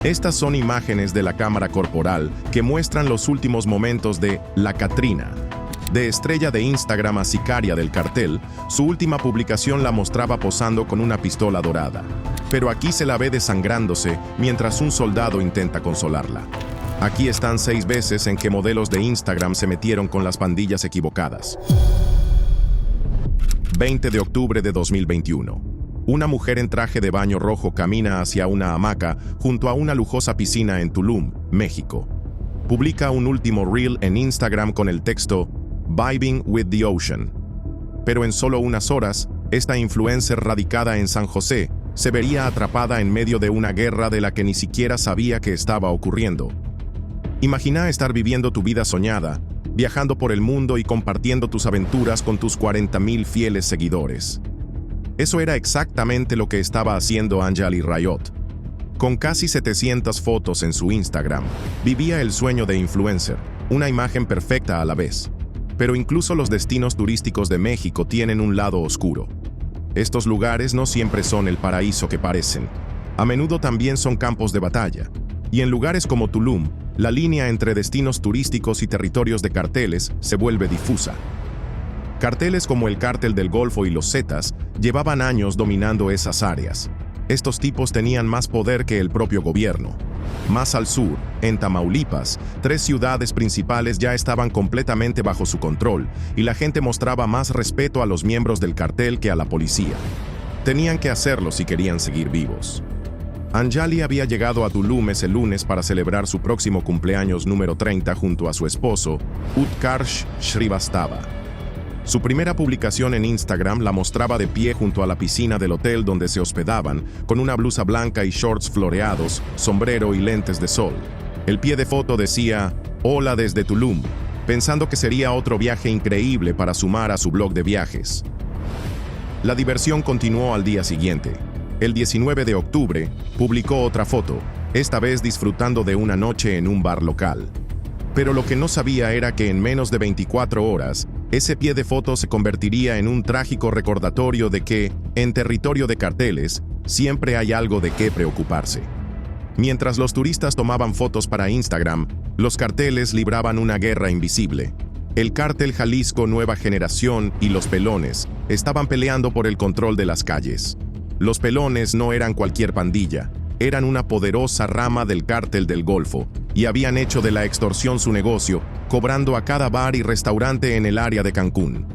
Estas son imágenes de la cámara corporal que muestran los últimos momentos de La Catrina. De estrella de Instagram a sicaria del cartel, su última publicación la mostraba posando con una pistola dorada. Pero aquí se la ve desangrándose mientras un soldado intenta consolarla. Aquí están 6 veces en que modelos de Instagram se metieron con las pandillas equivocadas. 20 de octubre de 2021. Una mujer en traje de baño rojo camina hacia una hamaca junto a una lujosa piscina en Tulum, México. Publica un último reel en Instagram con el texto "Vibing with the Ocean". Pero en solo unas horas, esta influencer radicada en San José se vería atrapada en medio de una guerra de la que ni siquiera sabía que estaba ocurriendo. Imagina estar viviendo tu vida soñada, viajando por el mundo y compartiendo tus aventuras con tus 40,000 fieles seguidores. Eso era exactamente lo que estaba haciendo Anjali Rayot. Con casi 700 fotos en su Instagram, vivía el sueño de influencer, una imagen perfecta a la vez. Pero incluso los destinos turísticos de México tienen un lado oscuro. Estos lugares no siempre son el paraíso que parecen. A menudo también son campos de batalla. Y en lugares como Tulum, la línea entre destinos turísticos y territorios de carteles se vuelve difusa. Carteles como el Cártel del Golfo y los Zetas llevaban años dominando esas áreas. Estos tipos tenían más poder que el propio gobierno. Más al sur, en Tamaulipas, 3 ciudades principales ya estaban completamente bajo su control y la gente mostraba más respeto a los miembros del cartel que a la policía. Tenían que hacerlo si querían seguir vivos. Anjali había llegado a Tulum ese lunes para celebrar su próximo cumpleaños número 30 junto a su esposo, Utkarsh Shrivastava. Su primera publicación en Instagram la mostraba de pie junto a la piscina del hotel donde se hospedaban, con una blusa blanca y shorts floreados, sombrero y lentes de sol. El pie de foto decía, "Hola desde Tulum", pensando que sería otro viaje increíble para sumar a su blog de viajes. La diversión continuó al día siguiente. El 19 de octubre, publicó otra foto, esta vez disfrutando de una noche en un bar local. Pero lo que no sabía era que en menos de 24 horas, ese pie de foto se convertiría en un trágico recordatorio de que, en territorio de carteles, siempre hay algo de qué preocuparse. Mientras los turistas tomaban fotos para Instagram, los carteles libraban una guerra invisible. El Cártel Jalisco Nueva Generación y los Pelones estaban peleando por el control de las calles. Los Pelones no eran cualquier pandilla, eran una poderosa rama del Cártel del Golfo, y habían hecho de la extorsión su negocio, cobrando a cada bar y restaurante en el área de Cancún.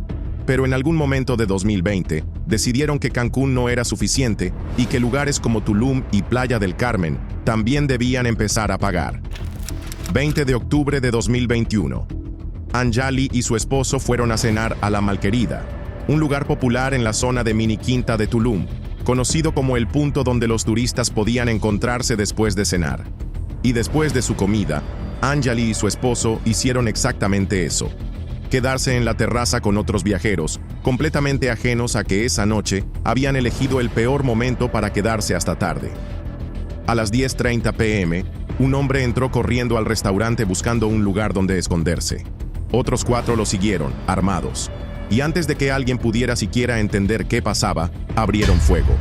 Pero en algún momento de 2020, decidieron que Cancún no era suficiente y que lugares como Tulum y Playa del Carmen también debían empezar a pagar. 20 de octubre de 2021. Anjali y su esposo fueron a cenar a La Malquerida, un lugar popular en la zona de Mini Quinta de Tulum, conocido como el punto donde los turistas podían encontrarse después de cenar. Y después de su comida, Anjali y su esposo hicieron exactamente eso: quedarse en la terraza con otros viajeros, completamente ajenos a que esa noche habían elegido el peor momento para quedarse hasta tarde. A las 10:30 p.m., un hombre entró corriendo al restaurante buscando un lugar donde esconderse. Otros 4 lo siguieron, armados. Y antes de que alguien pudiera siquiera entender qué pasaba, abrieron fuego.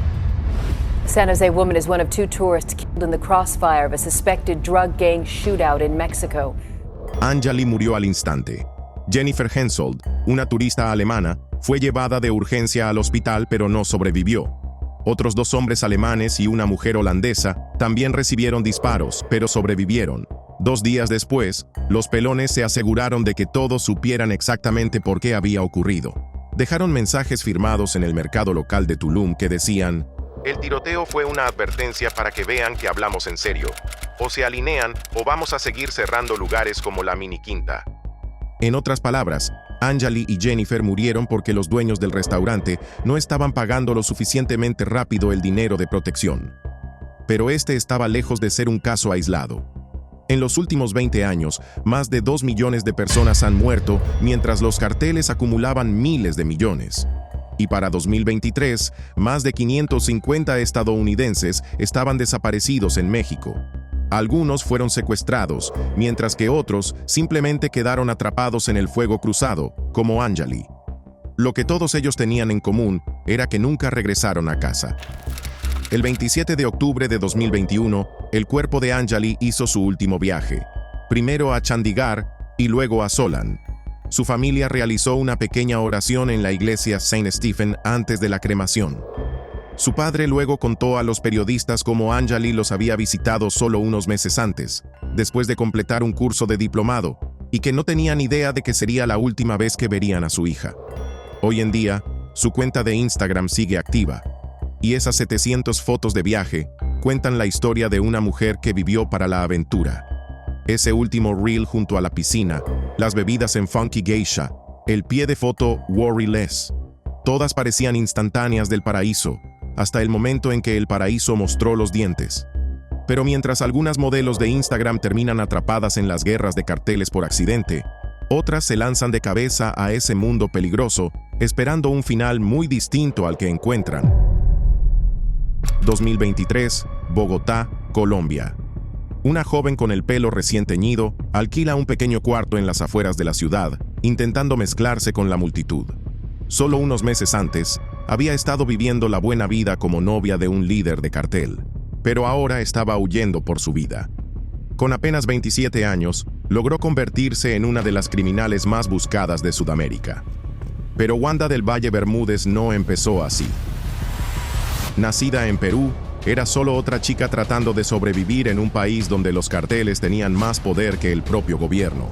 San Jose woman is one of 2 tourists killed in the crossfire of a suspected drug gang shootout in Mexico. Anjali murió al instante. Jennifer Hensoldt, una turista alemana, fue llevada de urgencia al hospital pero no sobrevivió. Otros 2 hombres alemanes y una mujer holandesa también recibieron disparos, pero sobrevivieron. 2 días después, los Pelones se aseguraron de que todos supieran exactamente por qué había ocurrido. Dejaron mensajes firmados en el mercado local de Tulum que decían: "El tiroteo fue una advertencia para que vean que hablamos en serio. O se alinean o vamos a seguir cerrando lugares como la Mini Quinta". En otras palabras, Anjali y Jennifer murieron porque los dueños del restaurante no estaban pagando lo suficientemente rápido el dinero de protección. Pero este estaba lejos de ser un caso aislado. En los últimos 20 años, más de 2 millones de personas han muerto mientras los carteles acumulaban miles de millones. Y para 2023, más de 550 estadounidenses estaban desaparecidos en México. Algunos fueron secuestrados, mientras que otros simplemente quedaron atrapados en el fuego cruzado, como Anjali. Lo que todos ellos tenían en común era que nunca regresaron a casa. El 27 de octubre de 2021, el cuerpo de Anjali hizo su último viaje, primero a Chandigarh y luego a Solan. Su familia realizó una pequeña oración en la iglesia Saint Stephen antes de la cremación. Su padre luego contó a los periodistas cómo Anjali los había visitado solo unos meses antes, después de completar un curso de diplomado, y que no tenían idea de que sería la última vez que verían a su hija. Hoy en día, su cuenta de Instagram sigue activa, y esas 700 fotos de viaje cuentan la historia de una mujer que vivió para la aventura. Ese último reel junto a la piscina, las bebidas en Funky Geisha, el pie de foto Worry Less, todas parecían instantáneas del paraíso, hasta el momento en que el paraíso mostró los dientes. Pero mientras algunas modelos de Instagram terminan atrapadas en las guerras de carteles por accidente, otras se lanzan de cabeza a ese mundo peligroso, esperando un final muy distinto al que encuentran. 2023, Bogotá, Colombia. Una joven con el pelo recién teñido alquila un pequeño cuarto en las afueras de la ciudad, intentando mezclarse con la multitud. Solo unos meses antes, había estado viviendo la buena vida como novia de un líder de cartel, pero ahora estaba huyendo por su vida. Con apenas 27 años, logró convertirse en una de las criminales más buscadas de Sudamérica. Pero Wanda del Valle Bermúdez no empezó así. Nacida en Perú, era solo otra chica tratando de sobrevivir en un país donde los carteles tenían más poder que el propio gobierno.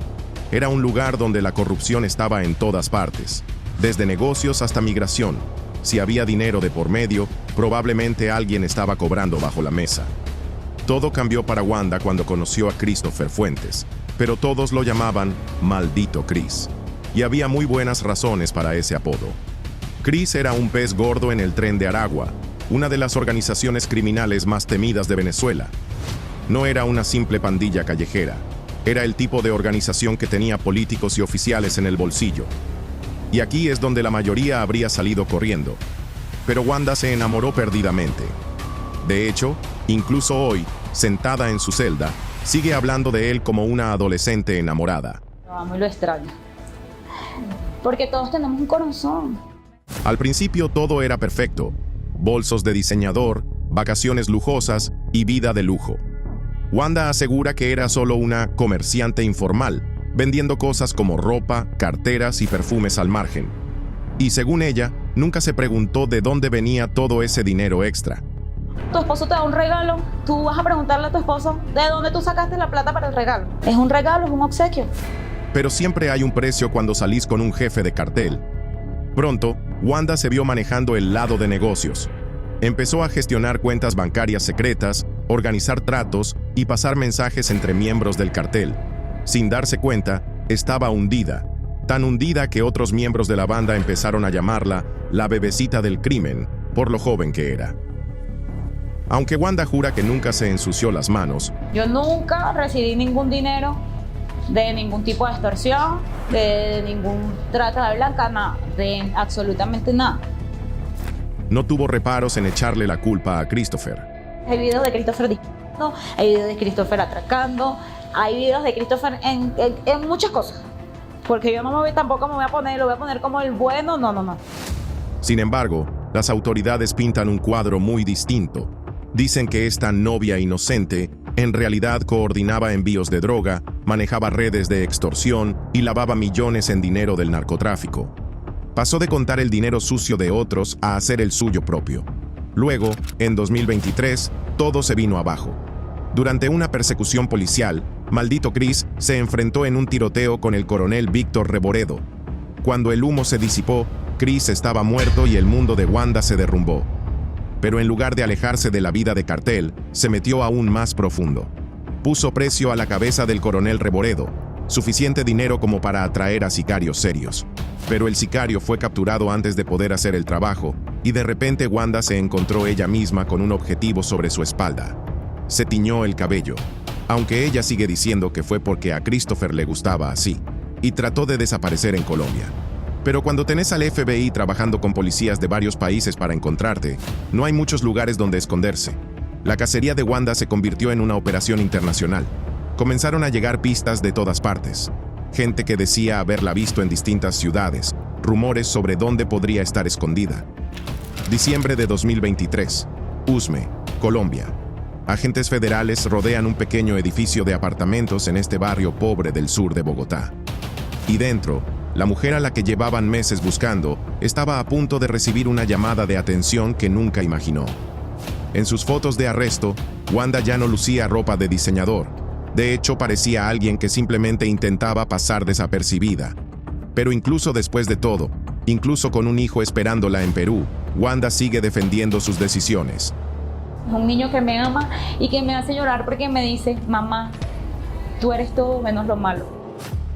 Era un lugar donde la corrupción estaba en todas partes, desde negocios hasta migración. Si había dinero de por medio, probablemente alguien estaba cobrando bajo la mesa. Todo cambió para Wanda cuando conoció a Christopher Fuentes, pero todos lo llamaban Maldito Chris. Y había muy buenas razones para ese apodo. Chris era un pez gordo en el Tren de Aragua, una de las organizaciones criminales más temidas de Venezuela. No era una simple pandilla callejera, era el tipo de organización que tenía políticos y oficiales en el bolsillo. Y aquí es donde la mayoría habría salido corriendo. Pero Wanda se enamoró perdidamente. De hecho, incluso hoy, sentada en su celda, sigue hablando de él como una adolescente enamorada. Lo amo y lo extraño. Porque todos tenemos un corazón. Al principio todo era perfecto. Bolsos de diseñador, vacaciones lujosas y vida de lujo. Wanda asegura que era solo una comerciante informal, vendiendo cosas como ropa, carteras y perfumes al margen. Y según ella, nunca se preguntó de dónde venía todo ese dinero extra. Tu esposo te da un regalo, tú vas a preguntarle a tu esposo de dónde tú sacaste la plata para el regalo. Es un regalo, es un obsequio. Pero siempre hay un precio cuando salís con un jefe de cartel. Pronto, Wanda se vio manejando el lado de negocios. Empezó a gestionar cuentas bancarias secretas, organizar tratos y pasar mensajes entre miembros del cartel. Sin darse cuenta, estaba hundida, tan hundida que otros miembros de la banda empezaron a llamarla la bebecita del crimen, por lo joven que era. Aunque Wanda jura que nunca se ensució las manos, Yo nunca recibí ningún dinero de ningún tipo de extorsión, de ningún trata de blanca, nada, de absolutamente nada. no tuvo reparos en echarle la culpa a Christopher. Hay videos de Christopher disparando, hay videos de Christopher atracando, hay videos de Christopher en muchas cosas. Porque yo tampoco me voy a poner, lo voy a poner como el bueno, no. Sin embargo, las autoridades pintan un cuadro muy distinto. Dicen que esta novia inocente en realidad coordinaba envíos de droga, manejaba redes de extorsión y lavaba millones en dinero del narcotráfico. Pasó de contar el dinero sucio de otros a hacer el suyo propio. Luego, en 2023, todo se vino abajo. Durante una persecución policial, Maldito Chris se enfrentó en un tiroteo con el coronel Víctor Reboredo. Cuando el humo se disipó, Chris estaba muerto y el mundo de Wanda se derrumbó. Pero en lugar de alejarse de la vida de cartel, se metió aún más profundo. Puso precio a la cabeza del coronel Reboredo, suficiente dinero como para atraer a sicarios serios. Pero el sicario fue capturado antes de poder hacer el trabajo, y de repente Wanda se encontró ella misma con un objetivo sobre su espalda. Se tiñó el cabello, aunque ella sigue diciendo que fue porque a Christopher le gustaba así, y trató de desaparecer en Colombia. Pero cuando tenés al FBI trabajando con policías de varios países para encontrarte, no hay muchos lugares donde esconderse. La cacería de Wanda se convirtió en una operación internacional. Comenzaron a llegar pistas de todas partes. Gente que decía haberla visto en distintas ciudades, rumores sobre dónde podría estar escondida. Diciembre de 2023, Usme, Colombia. Agentes federales rodean un pequeño edificio de apartamentos en este barrio pobre del sur de Bogotá. Y dentro, la mujer a la que llevaban meses buscando estaba a punto de recibir una llamada de atención que nunca imaginó. En sus fotos de arresto, Wanda ya no lucía ropa de diseñador. De hecho, parecía alguien que simplemente intentaba pasar desapercibida. Pero incluso después de todo, incluso con un hijo esperándola en Perú, Wanda sigue defendiendo sus decisiones. Es un niño que me ama y que me hace llorar porque me dice, mamá, tú eres todo menos lo malo.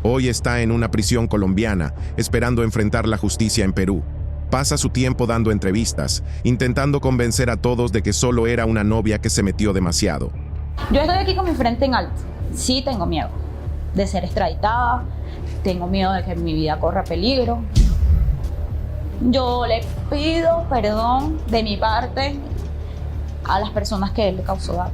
Hoy está en una prisión colombiana, esperando enfrentar la justicia en Perú. Pasa su tiempo dando entrevistas, intentando convencer a todos de que solo era una novia que se metió demasiado. Yo estoy aquí con mi frente en alto. Sí tengo miedo de ser extraditada, tengo miedo de que mi vida corra peligro. Yo le pido perdón de mi parte a las personas que él le causó daño.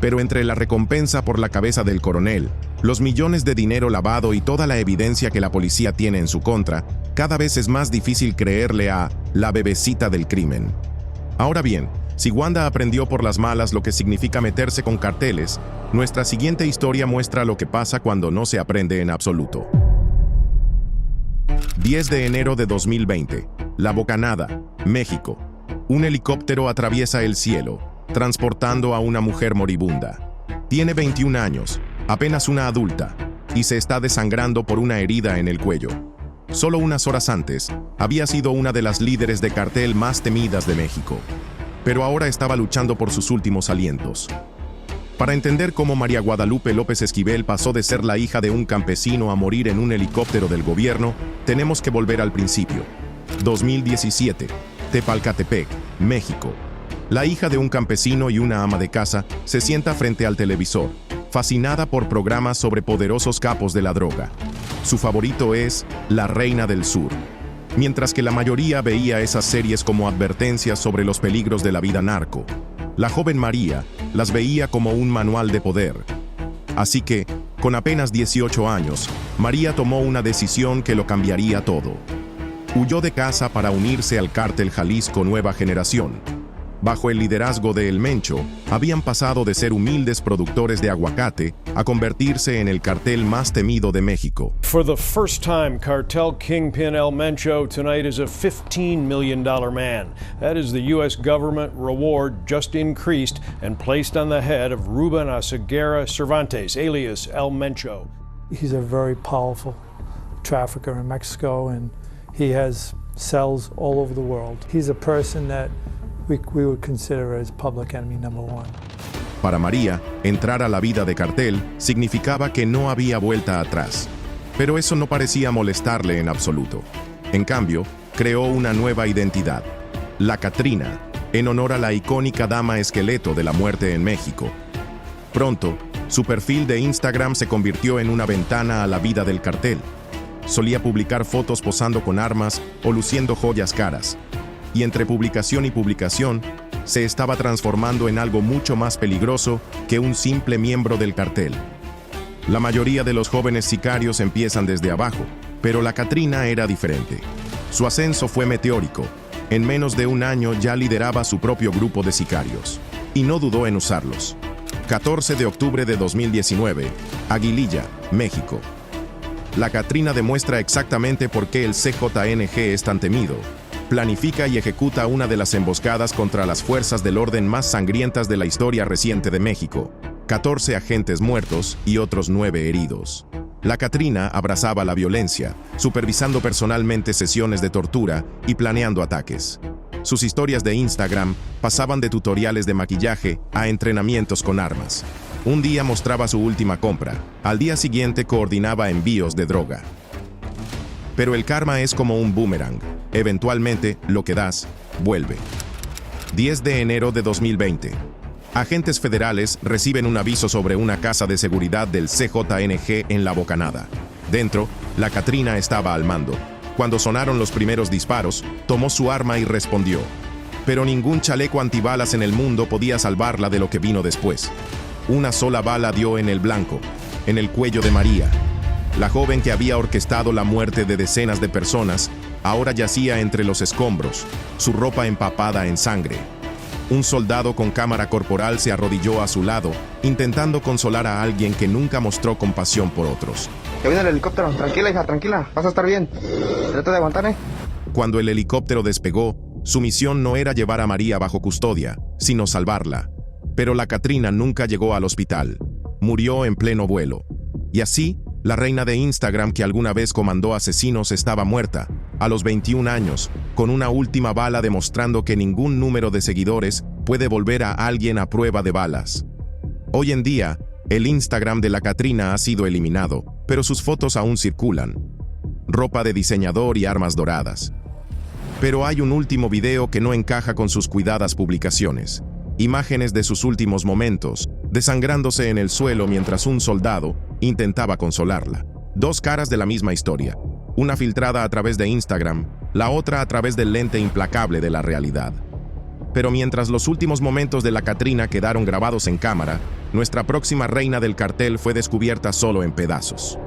Pero entre la recompensa por la cabeza del coronel, los millones de dinero lavado y toda la evidencia que la policía tiene en su contra, cada vez es más difícil creerle a la bebecita del crimen. Ahora bien, si Wanda aprendió por las malas lo que significa meterse con carteles, nuestra siguiente historia muestra lo que pasa cuando no se aprende en absoluto. 10 de enero de 2020, La Bocanada, México. Un helicóptero atraviesa el cielo, transportando a una mujer moribunda. Tiene 21 años, apenas una adulta, y se está desangrando por una herida en el cuello. Solo unas horas antes, había sido una de las líderes de cartel más temidas de México, pero ahora estaba luchando por sus últimos alientos. Para entender cómo María Guadalupe López Esquivel pasó de ser la hija de un campesino a morir en un helicóptero del gobierno, tenemos que volver al principio. 2017, Tepalcatepec, México. La hija de un campesino y una ama de casa se sienta frente al televisor, fascinada por programas sobre poderosos capos de la droga. Su favorito es La Reina del Sur, mientras que la mayoría veía esas series como advertencias sobre los peligros de la vida narco. La joven María las veía como un manual de poder. Así que, con apenas 18 años, María tomó una decisión que lo cambiaría todo. Huyó de casa para unirse al cártel Jalisco Nueva Generación. Bajo el liderazgo de El Mencho, habían pasado de ser humildes productores de aguacate a convertirse en el cartel más temido de México. For the first time, cartel kingpin El Mencho tonight is a $15 million man. That is the U.S. government reward just increased and placed on the head of Ruben Oseguera Cervantes, alias El Mencho. He's a very powerful trafficker in Mexico, and he has cells all over the world. He's a person that we would consider as public enemy number one. Para María, entrar a la vida de cartel significaba que no había vuelta atrás. Pero eso no parecía molestarle en absoluto. En cambio, creó una nueva identidad, la Catrina, en honor a la icónica dama esqueleto de la muerte en México. Pronto, su perfil de Instagram se convirtió en una ventana a la vida del cartel. Solía publicar fotos posando con armas o luciendo joyas caras. Y entre publicación y publicación, se estaba transformando en algo mucho más peligroso que un simple miembro del cartel. La mayoría de los jóvenes sicarios empiezan desde abajo, pero la Catrina era diferente. Su ascenso fue meteórico. En menos de un año ya lideraba su propio grupo de sicarios, y no dudó en usarlos. 14 de octubre de 2019, Aguililla, México. La Catrina demuestra exactamente por qué el CJNG es tan temido. Planifica y ejecuta una de las emboscadas contra las fuerzas del orden más sangrientas de la historia reciente de México. 14 agentes muertos y otros 9 heridos. La Catrina abrazaba la violencia, supervisando personalmente sesiones de tortura y planeando ataques. Sus historias de Instagram pasaban de tutoriales de maquillaje a entrenamientos con armas. Un día mostraba su última compra, al día siguiente coordinaba envíos de droga. Pero el karma es como un boomerang. Eventualmente, lo que das, vuelve. 10 de enero de 2020. Agentes federales reciben un aviso sobre una casa de seguridad del CJNG en La Bocanada. Dentro, la Catrina estaba al mando. Cuando sonaron los primeros disparos, tomó su arma y respondió. Pero ningún chaleco antibalas en el mundo podía salvarla de lo que vino después. Una sola bala dio en el blanco, en el cuello de María. La joven que había orquestado la muerte de decenas de personas, ahora yacía entre los escombros, su ropa empapada en sangre. Un soldado con cámara corporal se arrodilló a su lado, intentando consolar a alguien que nunca mostró compasión por otros. Ya viene el helicóptero. Tranquila, hija, tranquila. Vas a estar bien. Trata de aguantar, ¿eh? Cuando el helicóptero despegó, su misión no era llevar a María bajo custodia, sino salvarla. Pero la Katrina nunca llegó al hospital. Murió en pleno vuelo. Y así, la reina de Instagram que alguna vez comandó asesinos estaba muerta, a los 21 años, con una última bala demostrando que ningún número de seguidores puede volver a alguien a prueba de balas. Hoy en día, el Instagram de la Katrina ha sido eliminado, pero sus fotos aún circulan. Ropa de diseñador y armas doradas. Pero hay un último video que no encaja con sus cuidadas publicaciones. Imágenes de sus últimos momentos, desangrándose en el suelo mientras un soldado intentaba consolarla. Dos caras de la misma historia, una filtrada a través de Instagram, la otra a través del lente implacable de la realidad. Pero mientras los últimos momentos de la Katrina quedaron grabados en cámara, nuestra próxima reina del cartel fue descubierta solo en pedazos.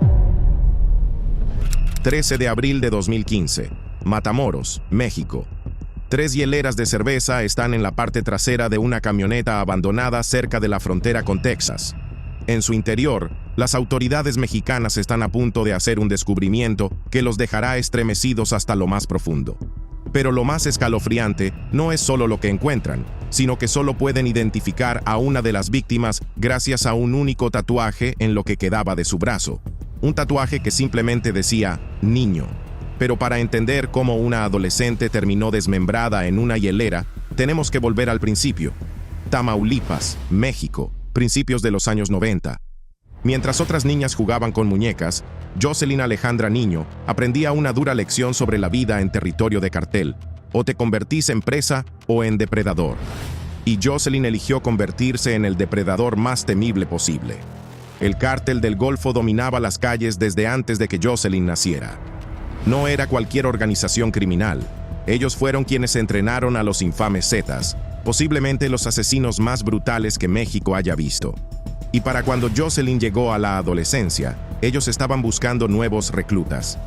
13 de abril de 2015, Matamoros, México. 3 hieleras de cerveza están en la parte trasera de una camioneta abandonada cerca de la frontera con Texas. En su interior, las autoridades mexicanas están a punto de hacer un descubrimiento que los dejará estremecidos hasta lo más profundo. Pero lo más escalofriante no es solo lo que encuentran, sino que solo pueden identificar a una de las víctimas gracias a un único tatuaje en lo que quedaba de su brazo. Un tatuaje que simplemente decía «niño». Pero para entender cómo una adolescente terminó desmembrada en una hielera, tenemos que volver al principio. Tamaulipas, México, principios de los años 90. Mientras otras niñas jugaban con muñecas, Jocelyn Alejandra Niño aprendía una dura lección sobre la vida en territorio de cartel. O te convertís en presa o en depredador. Y Jocelyn eligió convertirse en el depredador más temible posible. El cártel del Golfo dominaba las calles desde antes de que Jocelyn naciera. No era cualquier organización criminal. Ellos fueron quienes entrenaron a los infames Zetas, posiblemente los asesinos más brutales que México haya visto. Y para cuando Jocelyn llegó a la adolescencia, ellos estaban buscando nuevos reclutas.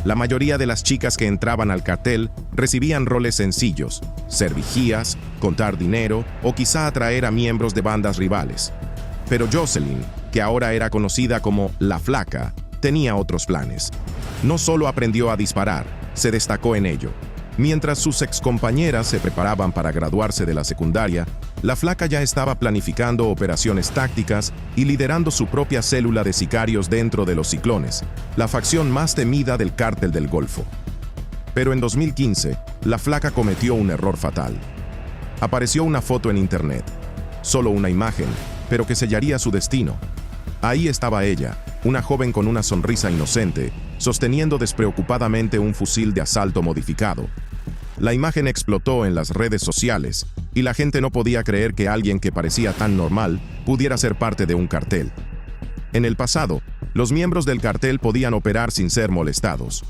La mayoría de las chicas que entraban al cartel recibían roles sencillos, ser vigías, contar dinero o quizá atraer a miembros de bandas rivales. Pero Jocelyn, que ahora era conocida como La Flaca, tenía otros planes. No solo aprendió a disparar, se destacó en ello. Mientras sus excompañeras se preparaban para graduarse de la secundaria, La Flaca ya estaba planificando operaciones tácticas y liderando su propia célula de sicarios dentro de los Ciclones, la facción más temida del cártel del Golfo. Pero en 2015, La Flaca cometió un error fatal. Apareció una foto en internet, solo una imagen, pero que sellaría su destino. Ahí estaba ella, una joven con una sonrisa inocente, sosteniendo despreocupadamente un fusil de asalto modificado. La imagen explotó en las redes sociales, y la gente no podía creer que alguien que parecía tan normal pudiera ser parte de un cartel. En el pasado, los miembros del cartel podían operar sin ser molestados.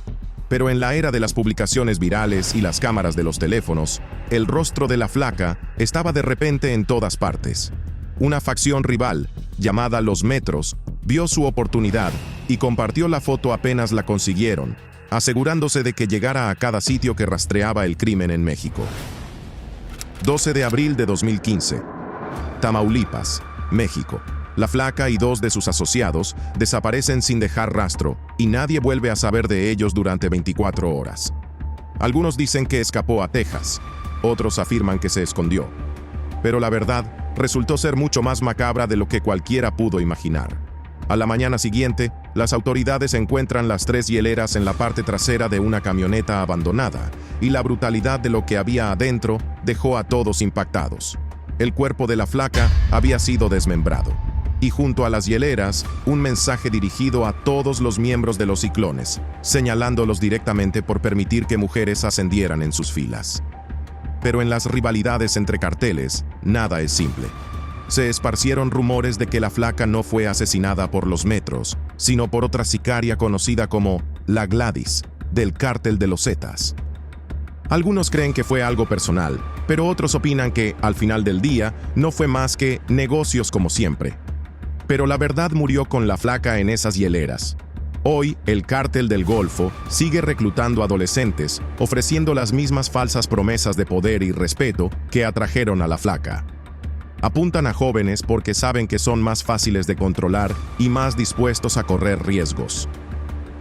Pero en la era de las publicaciones virales y las cámaras de los teléfonos, el rostro de La Flaca estaba de repente en todas partes. Una facción rival, llamada Los Metros, vio su oportunidad y compartió la foto apenas la consiguieron, asegurándose de que llegara a cada sitio que rastreaba el crimen en México. 12 de abril de 2015. Tamaulipas, México. La Flaca y 2 de sus asociados desaparecen sin dejar rastro y nadie vuelve a saber de ellos durante 24 horas. Algunos dicen que escapó a Texas, otros afirman que se escondió. Pero la verdad resultó ser mucho más macabra de lo que cualquiera pudo imaginar. A la mañana siguiente, las autoridades encuentran las 3 hieleras en la parte trasera de una camioneta abandonada, y la brutalidad de lo que había adentro dejó a todos impactados. El cuerpo de La Flaca había sido desmembrado, y junto a las hieleras, un mensaje dirigido a todos los miembros de los Ciclones, señalándolos directamente por permitir que mujeres ascendieran en sus filas. Pero en las rivalidades entre carteles, nada es simple. Se esparcieron rumores de que La Flaca no fue asesinada por los Metros, sino por otra sicaria conocida como La Gladys, del cártel de los Zetas. Algunos creen que fue algo personal, pero otros opinan que, al final del día, no fue más que negocios como siempre. Pero la verdad murió con La Flaca en esas hieleras. Hoy, el Cártel del Golfo sigue reclutando adolescentes, ofreciendo las mismas falsas promesas de poder y respeto que atrajeron a la flaca. Apuntan a jóvenes porque saben que son más fáciles de controlar y más dispuestos a correr riesgos.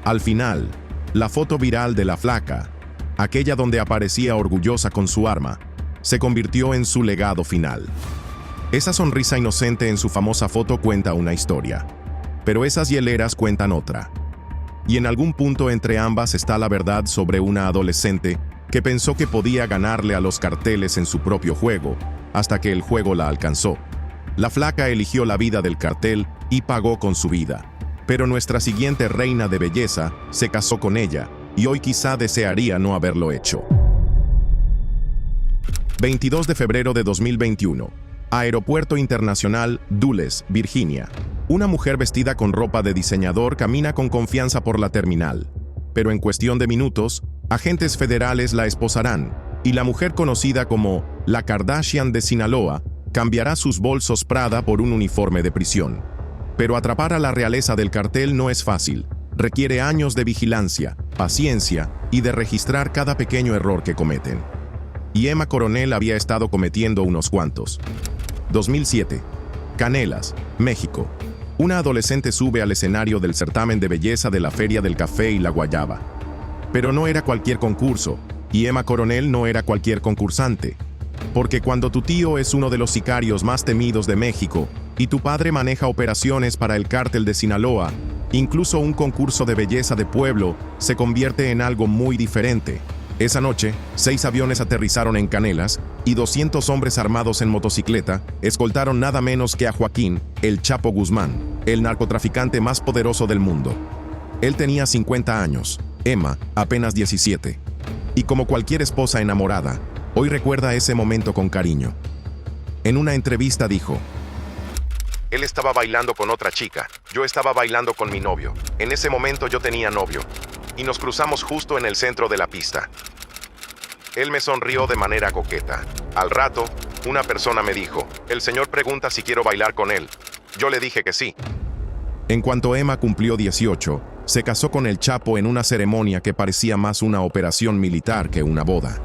Al final, la foto viral de la flaca, aquella donde aparecía orgullosa con su arma, se convirtió en su legado final. Esa sonrisa inocente en su famosa foto cuenta una historia, pero esas hieleras cuentan otra. Y en algún punto entre ambas está la verdad sobre una adolescente que pensó que podía ganarle a los carteles en su propio juego, hasta que el juego la alcanzó. La flaca eligió la vida del cartel y pagó con su vida. Pero nuestra siguiente reina de belleza se casó con ella, y hoy quizá desearía no haberlo hecho. 22 de febrero de 2021. Aeropuerto Internacional Dulles, Virginia. Una mujer vestida con ropa de diseñador camina con confianza por la terminal. Pero en cuestión de minutos, agentes federales la esposarán, y la mujer conocida como la Kardashian de Sinaloa cambiará sus bolsos Prada por un uniforme de prisión. Pero atrapar a la realeza del cartel no es fácil. Requiere años de vigilancia, paciencia y de registrar cada pequeño error que cometen. Y Emma Coronel había estado cometiendo unos cuantos. 2007. Canelas, México. Una adolescente sube al escenario del certamen de belleza de la Feria del Café y la Guayaba. Pero no era cualquier concurso, y Emma Coronel no era cualquier concursante. Porque cuando tu tío es uno de los sicarios más temidos de México, y tu padre maneja operaciones para el cártel de Sinaloa, incluso un concurso de belleza de pueblo se convierte en algo muy diferente. Esa noche, 6 aviones aterrizaron en Canelas y 200 hombres armados en motocicleta escoltaron nada menos que a Joaquín, el Chapo Guzmán, el narcotraficante más poderoso del mundo. Él tenía 50 años, Emma apenas 17. Y como cualquier esposa enamorada, hoy recuerda ese momento con cariño. En una entrevista dijo: Él estaba bailando con otra chica, yo estaba bailando con mi novio. En ese momento yo tenía novio. Y nos cruzamos justo en el centro de la pista. Él me sonrió de manera coqueta. Al rato, una persona me dijo: el señor pregunta si quiero bailar con él. Yo le dije que sí. En cuanto Emma cumplió 18, se casó con el Chapo en una ceremonia que parecía más una operación militar que una boda.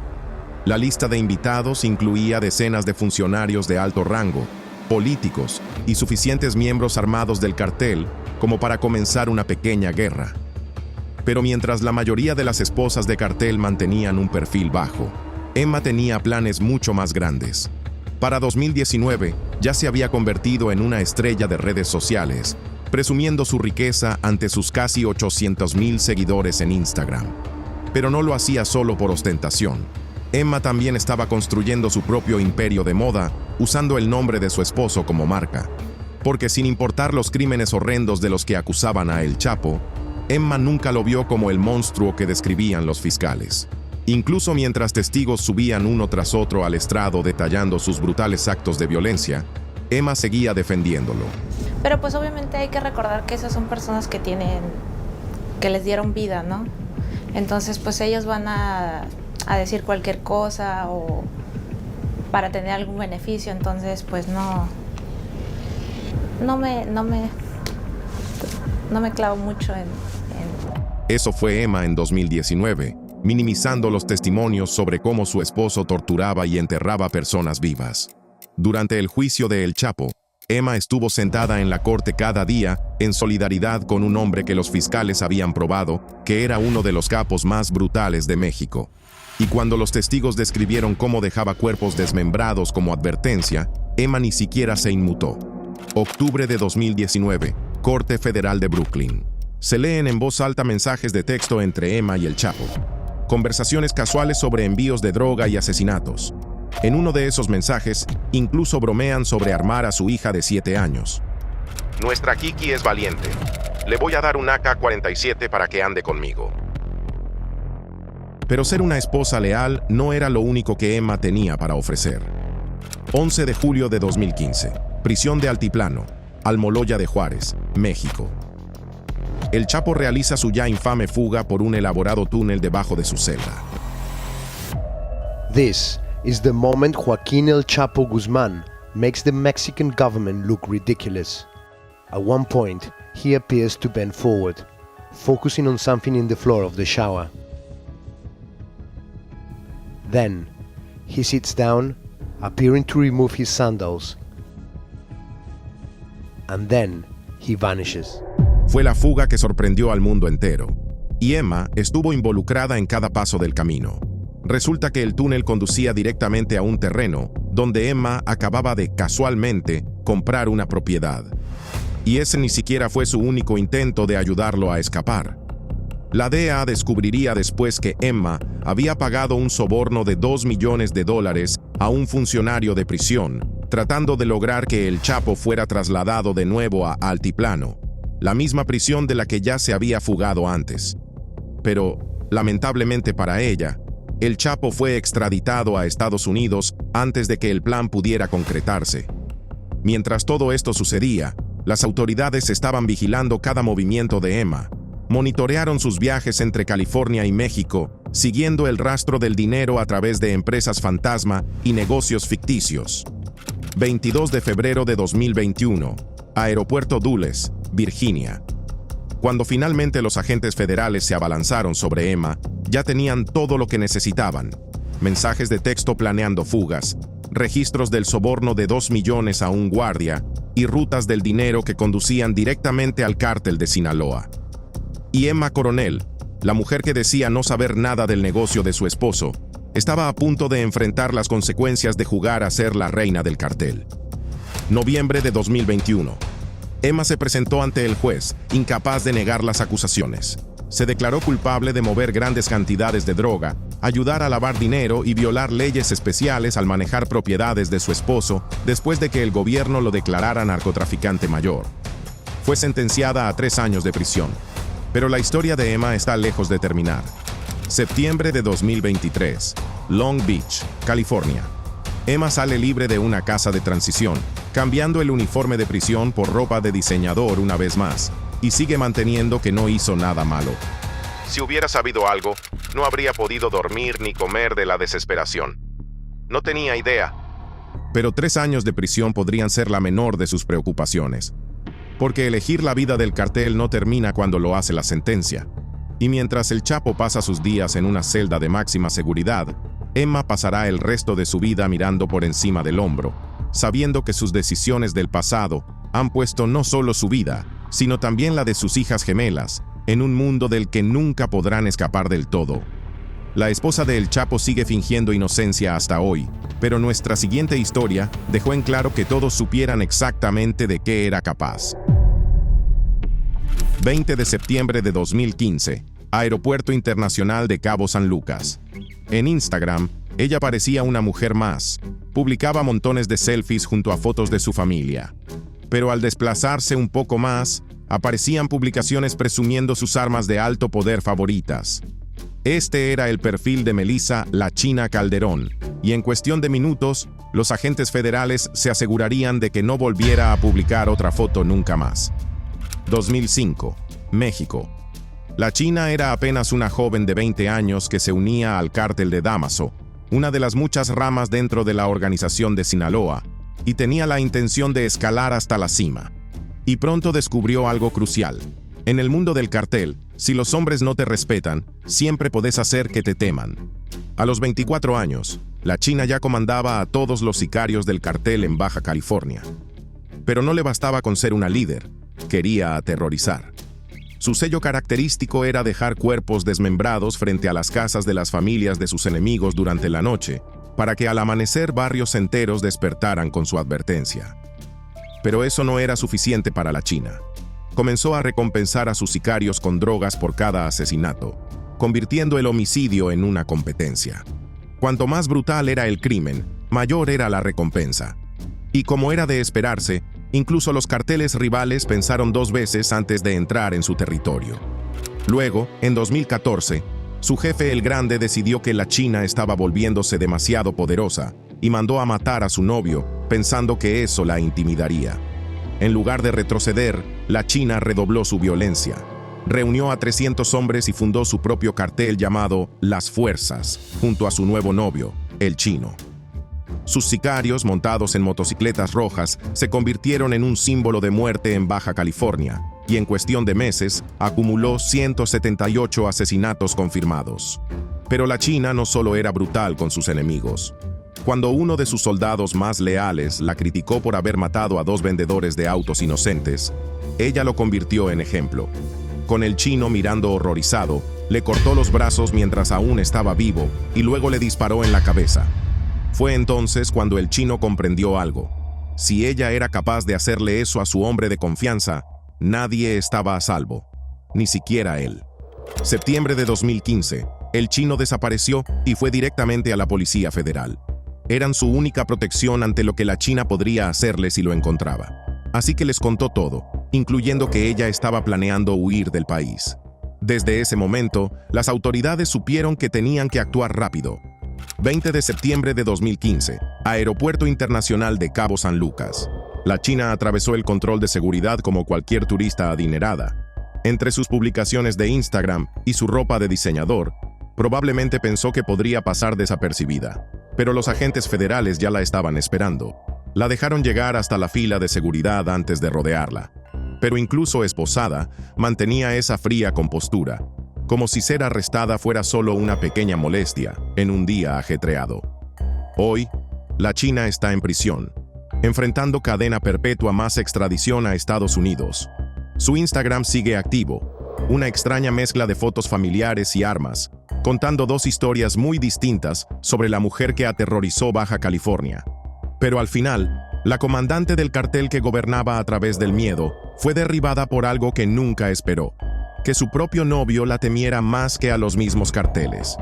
La lista de invitados incluía decenas de funcionarios de alto rango, políticos y suficientes miembros armados del cartel como para comenzar una pequeña guerra. Pero mientras la mayoría de las esposas de cartel mantenían un perfil bajo, Emma tenía planes mucho más grandes. Para 2019, ya se había convertido en una estrella de redes sociales, presumiendo su riqueza ante sus casi 800,000 seguidores en Instagram. Pero no lo hacía solo por ostentación. Emma también estaba construyendo su propio imperio de moda, usando el nombre de su esposo como marca. Porque sin importar los crímenes horrendos de los que acusaban a El Chapo, Emma nunca lo vio como el monstruo que describían los fiscales. Incluso mientras testigos subían uno tras otro al estrado detallando sus brutales actos de violencia, Emma seguía defendiéndolo. Pero pues obviamente hay que recordar que esas son personas que les dieron vida, ¿no? Entonces pues ellos van a decir cualquier cosa o para tener algún beneficio, entonces pues no me clavo mucho en... Eso fue Emma en 2019, minimizando los testimonios sobre cómo su esposo torturaba y enterraba personas vivas. Durante el juicio de El Chapo, Emma estuvo sentada en la corte cada día en solidaridad con un hombre que los fiscales habían probado que era uno de los capos más brutales de México. Y cuando los testigos describieron cómo dejaba cuerpos desmembrados como advertencia, Emma ni siquiera se inmutó. Octubre de 2019, Corte Federal de Brooklyn. Se leen en voz alta mensajes de texto entre Emma y El Chapo. Conversaciones casuales sobre envíos de droga y asesinatos. En uno de esos mensajes, incluso bromean sobre armar a su hija de 7 años. Nuestra Kiki es valiente. Le voy a dar un AK-47 para que ande conmigo. Pero ser una esposa leal no era lo único que Emma tenía para ofrecer. 11 de julio de 2015. Prisión de Altiplano, Almoloya de Juárez, México. El Chapo realiza su ya infame fuga por un elaborado túnel debajo de su celda. This is the moment Joaquín El Chapo Guzmán makes the Mexican government look ridiculous. At one point, he appears to bend forward, focusing on something in the floor of the shower. Then, he sits down, appearing to remove his sandals. And then, he vanishes. Fue la fuga que sorprendió al mundo entero, y Emma estuvo involucrada en cada paso del camino. Resulta que el túnel conducía directamente a un terreno donde Emma acababa de, casualmente, comprar una propiedad. Y ese ni siquiera fue su único intento de ayudarlo a escapar. La DEA descubriría después que Emma había pagado un soborno de $2 millones a un funcionario de prisión, tratando de lograr que el Chapo fuera trasladado de nuevo a Altiplano, la misma prisión de la que ya se había fugado antes. Pero, lamentablemente para ella, el Chapo fue extraditado a Estados Unidos antes de que el plan pudiera concretarse. Mientras todo esto sucedía, las autoridades estaban vigilando cada movimiento de Emma. Monitorearon sus viajes entre California y México, siguiendo el rastro del dinero a través de empresas fantasma y negocios ficticios. 22 de febrero de 2021, Aeropuerto Dulles, Virginia. Cuando finalmente los agentes federales se abalanzaron sobre Emma, ya tenían todo lo que necesitaban: mensajes de texto planeando fugas, registros del soborno de $2 millones a un guardia y rutas del dinero que conducían directamente al cártel de Sinaloa. Y Emma Coronel, la mujer que decía no saber nada del negocio de su esposo, estaba a punto de enfrentar las consecuencias de jugar a ser la reina del cartel. Noviembre de 2021. Emma se presentó ante el juez, incapaz de negar las acusaciones. Se declaró culpable de mover grandes cantidades de droga, ayudar a lavar dinero y violar leyes especiales al manejar propiedades de su esposo después de que el gobierno lo declarara narcotraficante mayor. Fue sentenciada a 3 años de prisión. Pero la historia de Emma está lejos de terminar. Septiembre de 2023, Long Beach, California. Emma sale libre de una casa de transición, cambiando el uniforme de prisión por ropa de diseñador una vez más, y sigue manteniendo que no hizo nada malo. Si hubiera sabido algo, no habría podido dormir ni comer de la desesperación. No tenía idea. Pero 3 años de prisión podrían ser la menor de sus preocupaciones. Porque elegir la vida del cartel no termina cuando lo hace la sentencia. Y mientras el Chapo pasa sus días en una celda de máxima seguridad, Emma pasará el resto de su vida mirando por encima del hombro, sabiendo que sus decisiones del pasado han puesto no solo su vida, sino también la de sus hijas gemelas, en un mundo del que nunca podrán escapar del todo. La esposa de El Chapo sigue fingiendo inocencia hasta hoy, pero nuestra siguiente historia dejó en claro que todos supieran exactamente de qué era capaz. 20 de septiembre de 2015, Aeropuerto Internacional de Cabo San Lucas. En Instagram, ella parecía una mujer más. Publicaba montones de selfies junto a fotos de su familia. Pero al desplazarse un poco más, aparecían publicaciones presumiendo sus armas de alto poder favoritas. Este era el perfil de Melissa "La China" Calderón, y en cuestión de minutos, los agentes federales se asegurarían de que no volviera a publicar otra foto nunca más. 2005, México. La China era apenas una joven de 20 años que se unía al cártel de Damaso, una de las muchas ramas dentro de la organización de Sinaloa, y tenía la intención de escalar hasta la cima. Y pronto descubrió algo crucial. En el mundo del cartel, si los hombres no te respetan, siempre podés hacer que te teman. A los 24 años, la China ya comandaba a todos los sicarios del cartel en Baja California. Pero no le bastaba con ser una líder, quería aterrorizar. Su sello característico era dejar cuerpos desmembrados frente a las casas de las familias de sus enemigos durante la noche, para que al amanecer barrios enteros despertaran con su advertencia. Pero eso no era suficiente para la China. Comenzó a recompensar a sus sicarios con drogas por cada asesinato, convirtiendo el homicidio en una competencia. Cuanto más brutal era el crimen, mayor era la recompensa. Y como era de esperarse, incluso los carteles rivales pensaron 2 veces antes de entrar en su territorio. Luego, en 2014, su jefe el Grande decidió que la China estaba volviéndose demasiado poderosa y mandó a matar a su novio, pensando que eso la intimidaría. En lugar de retroceder, la China redobló su violencia. Reunió a 300 hombres y fundó su propio cartel llamado Las Fuerzas, junto a su nuevo novio, el Chino. Sus sicarios, montados en motocicletas rojas, se convirtieron en un símbolo de muerte en Baja California, y en cuestión de meses acumuló 178 asesinatos confirmados. Pero la China no solo era brutal con sus enemigos. Cuando uno de sus soldados más leales la criticó por haber matado a 2 vendedores de autos inocentes, ella lo convirtió en ejemplo. Con el chino mirando horrorizado, le cortó los brazos mientras aún estaba vivo y luego le disparó en la cabeza. Fue entonces cuando el chino comprendió algo. Si ella era capaz de hacerle eso a su hombre de confianza, nadie estaba a salvo, ni siquiera él. Septiembre de 2015, el chino desapareció y fue directamente a la Policía Federal. Eran su única protección ante lo que la China podría hacerle si lo encontraba. Así que les contó todo, incluyendo que ella estaba planeando huir del país. Desde ese momento, las autoridades supieron que tenían que actuar rápido. 20 de septiembre de 2015, Aeropuerto Internacional de Cabo San Lucas. La China atravesó el control de seguridad como cualquier turista adinerada. Entre sus publicaciones de Instagram y su ropa de diseñador, probablemente pensó que podría pasar desapercibida. Pero los agentes federales ya la estaban esperando. La dejaron llegar hasta la fila de seguridad antes de rodearla. Pero incluso esposada, mantenía esa fría compostura, como si ser arrestada fuera solo una pequeña molestia en un día ajetreado. Hoy, la China está en prisión, enfrentando cadena perpetua más extradición a Estados Unidos. Su Instagram sigue activo, una extraña mezcla de fotos familiares y armas, contando 2 historias muy distintas sobre la mujer que aterrorizó Baja California. Pero al final, la comandante del cartel que gobernaba a través del miedo fue derribada por algo que nunca esperó: que su propio novio la temiera más que a los mismos carteles.